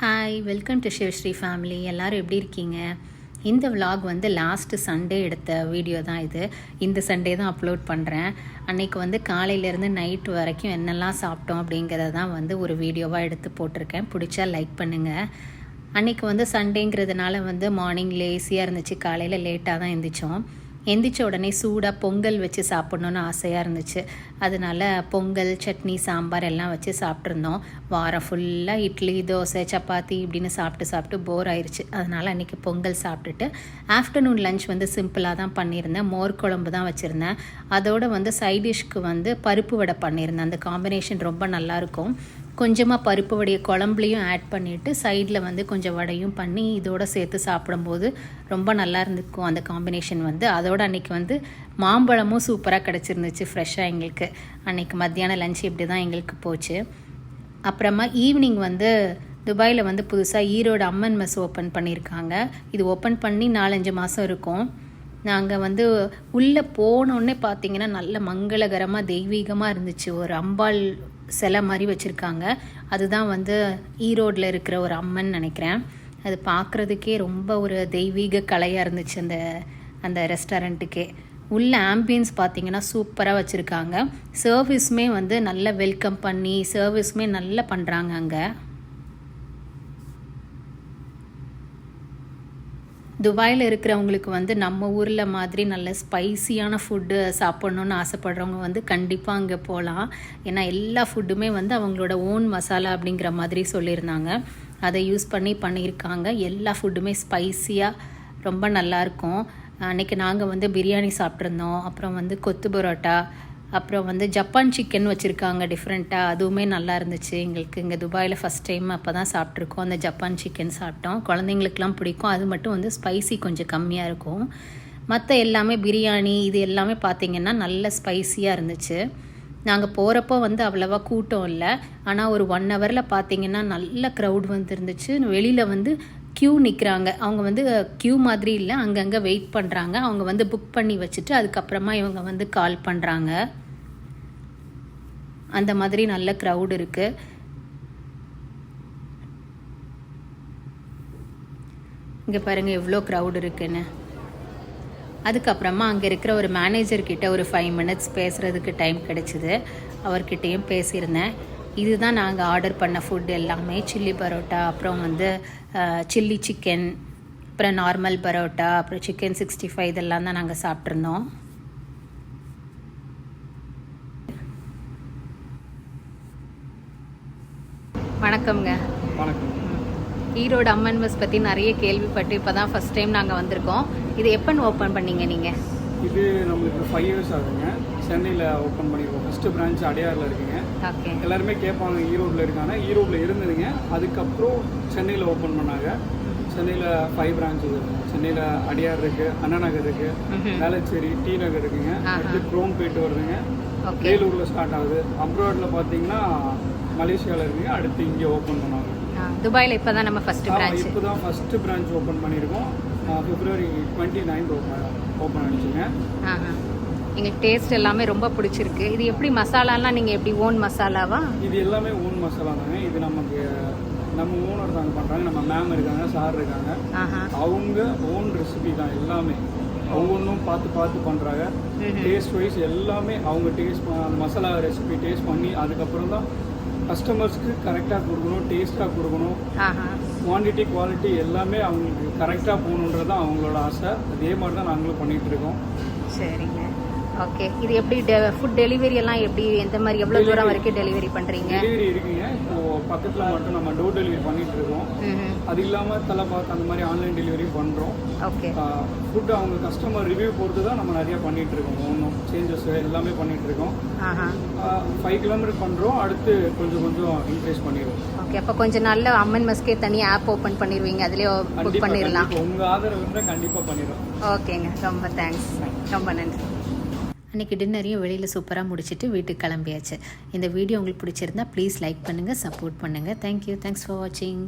Hi, welcome to Sivasri family. எல்லோரும் எப்படி இருக்கீங்க? இந்த விலாக் வந்து லாஸ்ட்டு சண்டே எடுத்த வீடியோ தான் இது. இந்த சண்டே தான் அப்லோட் பண்ணுறேன். அன்றைக்கி வந்து காலையிலேருந்து நைட்டு வரைக்கும் என்னெல்லாம் சாப்பிட்டோம் அப்படிங்கிறத தான் வந்து ஒரு வீடியோவாக எடுத்து போட்டிருக்கேன். பிடிச்சா லைக் பண்ணுங்கள். அன்றைக்கி வந்து சண்டேங்கிறதுனால வந்து மார்னிங் லேசியாக இருந்துச்சு. காலையில் லேட்டாக தான் எழுந்திரிச்சோம். எந்திரிச்ச உடனே சூடாக பொங்கல் வச்சு சாப்பிட்ணுன்னு ஆசையாக இருந்துச்சு. அதனால பொங்கல், சட்னி, சாம்பார் எல்லாம் வச்சு சாப்பிட்ருந்தோம். வாரம் ஃபுல்லாக இட்லி, தோசை, சப்பாத்தி இப்படின்னு சாப்பிட்டு போர் ஆயிடுச்சு. அதனால் அன்றைக்கி பொங்கல் சாப்பிட்டுட்டு ஆஃப்டர்நூன் லஞ்ச் வந்து சிம்பிளாக தான் பண்ணியிருந்தேன். மோர் குழம்பு தான் வச்சுருந்தேன். அதோடு வந்து சைட் டிஷ்க்கு வந்து பருப்பு வடை பண்ணியிருந்தேன். அந்த காம்பினேஷன் ரொம்ப நல்லாயிருக்கும். கொஞ்சமாக பருப்பு வடையை குழம்புலையும் ஆட் பண்ணிவிட்டு சைடில் வந்து கொஞ்சம் வடையும் பண்ணி இதோடு சேர்த்து சாப்பிடும்போது ரொம்ப நல்லா இருந்துக்கும் அந்த காம்பினேஷன் வந்து. அதோடு அன்றைக்கி வந்து மாம்பழமும் சூப்பராக கிடச்சிருந்துச்சு ஃப்ரெஷ்ஷாக எங்களுக்கு. அன்றைக்கி மத்தியானம் லஞ்ச் இப்படி தான் எங்களுக்கு போச்சு. அப்புறமா ஈவினிங் வந்து துபாயில் வந்து புதுசாக ஈரோடு அம்மன் மெஸ் ஓப்பன் பண்ணியிருக்காங்க. இது ஓப்பன் பண்ணி 4-5 மாதம் இருக்கும். நாங்கள் வந்து உள்ளே போனோடனே பார்த்திங்கன்னா நல்ல மங்களகரமாக தெய்வீகமாக இருந்துச்சு. ஒரு அம்பாள் சிலை மாதிரி வச்சுருக்காங்க. அதுதான் வந்து ஈரோடில் இருக்கிற ஒரு அம்மன் நினைக்கிறேன். அது பார்க்குறதுக்கே ரொம்ப ஒரு தெய்வீக கலையாக இருந்துச்சு அந்த ரெஸ்டாரண்ட்டுக்கே. உள்ள ஆம்பியன்ஸ் பார்த்திங்கன்னா சூப்பராக வச்சுருக்காங்க. சர்வீஸுமே வந்து நல்ல வெல்கம் பண்ணி சர்வீஸுமே நல்லா பண்ணுறாங்க அங்கே. துபாயில் இருக்கிறவங்களுக்கு வந்து நம்ம ஊரில் மாதிரி நல்ல ஸ்பைசியான ஃபுட்டு சாப்பிட்ணுன்னு ஆசைப்படுறவங்க வந்து கண்டிப்பாக அங்கே போகலாம். ஏன்னா எல்லா ஃபுட்டுமே வந்து அவங்களோட ஓன் மசாலா அப்படிங்கிற மாதிரி சொல்லியிருந்தாங்க. அதை யூஸ் பண்ணியிருக்காங்க. எல்லா ஃபுட்டுமே ஸ்பைசியாக ரொம்ப நல்லாயிருக்கும். அன்றைக்கி நாங்கள் வந்து பிரியாணி சாப்பிட்ருந்தோம். அப்புறம் வந்து கொத்து பரோட்டா, அப்புறம் வந்து ஜப்பான் சிக்கன் வச்சுருக்காங்க டிஃப்ரெண்ட்டாக. அதுவுமே நல்லா இருந்துச்சு. எங்களுக்கு இங்கே துபாயில் ஃபஸ்ட் டைம் அப்போ தான் சாப்பிட்ருக்கோம். அந்த ஜப்பான் சிக்கன் சாப்பிட்டோம். குழந்தைங்களுக்குலாம் பிடிக்கும். அது மட்டும் வந்து ஸ்பைசி கொஞ்சம் கம்மியாக இருக்கும். மற்ற எல்லாமே பிரியாணி இது எல்லாமே பார்த்திங்கன்னா நல்ல ஸ்பைசியாக இருந்துச்சு. நாங்கள் போகிறப்போ வந்து அவ்வளோவா கூட்டம் இல்லை. ஆனால் ஒரு 1 ஹவரில் பார்த்திங்கன்னா நல்ல க்ரௌட் வந்து இருந்துச்சு. வெளியில் வந்து க்யூ நிற்கிறாங்க. அவங்க வந்து க்யூ மாதிரி இல்லை, அங்கங்கே வெயிட் பண்ணுறாங்க. அவங்க வந்து புக் பண்ணி வச்சுட்டு அதுக்கப்புறமா இவங்க வந்து கால் பண்ணுறாங்க. அந்த மாதிரி நல்ல க்ரௌட் இருக்குது. இங்கே பாருங்கள் எவ்வளோ க்ரௌட் இருக்குன்னு. அதுக்கப்புறமா அங்கே இருக்கிற ஒரு மேனேஜர்கிட்ட ஒரு 5 மினிட்ஸ் பேசுகிறதுக்கு டைம் கிடச்சிது. அவர்கிட்டையும் பேசியிருந்தேன். இதுதான் நாங்கள் ஆர்டர் பண்ண ஃபுட் எல்லாமே. சில்லி பரோட்டா, அப்புறம் வந்து சில்லி சிக்கன், அப்புறம் நார்மல் பரோட்டா, அப்புறம் சிக்கன் 65 இதெல்லாம் தான் நாங்கள் சாப்பிட்ருந்தோம். வணக்கம்ங்க. வணக்கம். ஈரோடு அம்மன் மெஸ் பற்றி நிறைய கேள்விப்பட்டு இப்போ தான் ஃபஸ்ட் டைம் நாங்கள் வந்திருக்கோம். இது எப்போன்னு ஓப்பன் பண்ணீங்க நீங்கள்? இது நம்மளுக்கு 5 இயர்ஸ் ஆகுங்க. சென்னையில் ஓப்பன் பண்ணியிருக்கோம். ஃபஸ்ட்டு பிரான்ச் அடையாரில் இருக்குங்க. ஓகே. எல்லாருமே கேட்பாங்க ஈரோடில் இருக்காங்க. ஈரோடில் இருந்ததுங்க. அதுக்கப்புறம் சென்னையில் ஓப்பன் பண்ணாங்க. சென்னையில் 5 பிரான்ச் இருக்குது. சென்னையில் அடையார் இருக்குது, அண்ணா நகர் இருக்குது, வேளச்சேரி, டி நகர் இருக்குங்க. அடுத்து குரோம் போயிட்டு வருதுங்க. வேலூரில் ஸ்டார்ட் ஆகுது. அப்ராடில் பார்த்தீங்கன்னா மலேசியாவில் இருக்குங்க. அடுத்து இங்கே ஓப்பன் பண்ணாங்க. துபாயில் இப்போ தான் நம்ம ஃபஸ்ட்டு பிரான்ச். இப்போ தான் ஃபஸ்ட்டு பிரான்ச் ஓப்பன் பண்ணியிருக்கோம். February 29 ஓப்பன் ஆகிடுச்சுங்க. எங்களுக்கு டேஸ்ட் எல்லாமே ரொம்ப பிடிச்சிருக்கு. இது எப்படி மசாலாலாம் நீங்கள் எப்படி ஓன் மசாலாவா? இது எல்லாமே ஓன் மசாலா தாங்க. இது நம்ம ஓனர் தாங்க பண்ணுறாங்க. நம்ம மேம் இருக்காங்க, சார் இருக்காங்க. அவங்க ஓன் ரெசிபி தான் எல்லாமே. ஒவ்வொன்றும் பார்த்து பண்ணுறாங்க. டேஸ்ட் வைஸ் எல்லாமே அவங்க அந்த மசாலா ரெசிபி டேஸ்ட் பண்ணி அதுக்கப்புறம் தான் கஸ்டமர்ஸ்க்கு கரெக்டாக கொடுக்கணும், டேஸ்ட்டாக கொடுக்கணும். குவான்டிட்டி குவாலிட்டி எல்லாமே அவங்களுக்கு கரெக்டாக போகணுன்றது தான் அவங்களோட ஆசை. அதே மாதிரி தான் நாங்களும் பண்ணிகிட்டு இருக்கோம். சரிங்க, ஓகே. இது எப்படி ஃபுட் டெலிவரி எல்லாம் எப்படி, எந்த மாதிரி, எவ்வளோ தூரம் வரைக்கும் டெலிவரி பண்ணுறீங்க? டெலிவரி இருக்குங்க. இப்போது பக்கத்தில் மட்டும் நம்ம டோர் டெலிவரி பண்ணிகிட்டு இருக்கோம். அது இல்லாமல் தலைப்பாக்கு அந்த மாதிரி ஆன்லைன் டெலிவரியும் பண்ணுறோம். ஓகே. ஃபுட்டு அவங்க கஸ்டமர் ரிவ்யூ பொறுத்து தான் நம்ம நிறையா பண்ணிகிட்டு இருக்கோம். ஒன்றும் சேஞ்சஸ் எல்லாமே பண்ணிகிட்டு இருக்கோம். 5 கிலோமீட்டர் பண்ணுறோம். அடுத்து கொஞ்சம் இன்க்ரீஸ் பண்ணிடுவோம். ஓகே. அப்போ கொஞ்சம் நல்ல அம்மன் மெஸ்க்கே தனியாக ஆப் ஓப்பன் பண்ணிடுவீங்க. அதுலேயே புக் பண்ணிடலாம். உங்கள் ஆதரவு இருந்தால் கண்டிப்பாக பண்ணிடுவோம். ஓகேங்க, ரொம்ப தேங்க்ஸ். ரொம்ப நன்றி. அன்றைக்கி டின்னரையும் வெளியில் சூப்பராக முடிச்சுட்டு வீட்டுக்கு கிளம்பியாச்சு. இந்த வீடியோ உங்களுக்கு பிடிச்சிருந்தா ப்ளீஸ் லைக் பண்ணுங்கள், சப்போர்ட் பண்ணுங்கள். தேங்க்யூ. தேங்க்ஸ் ஃபார் வாட்சிங்.